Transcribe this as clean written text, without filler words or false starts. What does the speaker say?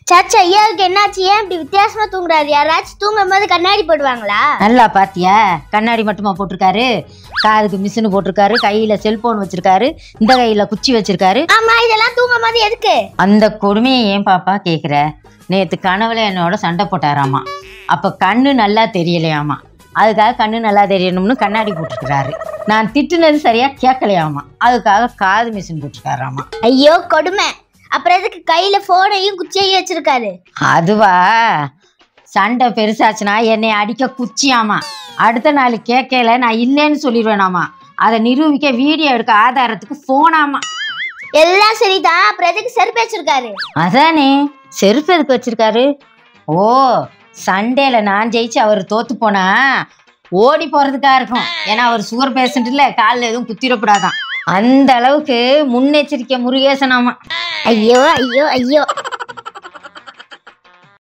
சச்சா ஐயாவுக்கு என்னாச்சு? ஏன் இப்படி வித்தியாசமா தூங்குறாரு? யாராச்சும் தூங்கும் போது கண்ணாடி போடுவாங்களா? நல்லா பாத்தியா? கண்ணாடி மட்டுமா போட்டிருக்காரு? காதுக்கு மிஷின் போட்டிருக்காரு, கையில செல்போன் வச்சிருக்காரு, இந்த கையில குச்சி வச்சிருக்காரு. ஆமா, இதெல்லாம் தூங்கும் போது எதுக்கு? அந்த கொடுமையை ஏன் பாப்பா கேக்குற? நேத்து கனவுல என்னோட சண்டை போட்டாராமா. அப்ப கண்ணு நல்லா தெரியலையாமா. அதுக்காக கண்ணு நல்லா தெரியணும்னு கண்ணாடி போட்டிருக்கிறாரு. நான் திட்டுனது சரியா கேட்கலையாமா. அதுக்காக காது மிஷின் போட்டிருக்காராமா. ஐயோ கொடுமை. அப்புறம் எதுக்கு கையில போனையும் குச்சியையும் வச்சிருக்காரு? அதுவா, சண்டை பெருசாச்சுன்னா என்னை அடிக்க குச்சியாமா. அடுத்த நாள் கேட்கல நான் இல்லைன்னு சொல்லிடுவேனாமா. அதை நிரூபிக்க வீடியோ எடுக்க ஆதாரத்துக்கு போனாமா. எல்லாம் சரிதான், அப்புறம் எதுக்கு செருப்பு வச்சிருக்காரு? அதானே, செருப்பு எதுக்கு வச்சிருக்காரு? ஓ, சண்டேல நான் ஜெயிச்சு அவர் தோத்து போனா ஓடி போறதுக்கா இருக்கும். ஏன்னா அவர் சுகர் பேஷண்ட் இல்ல, காலில் எதுவும் குத்திடக்கூடாதான். அந்த அளவுக்கு முன்னெச்சரிக்கை முருகேசனாமா. ஐயோ ஐயோ ஐயோ.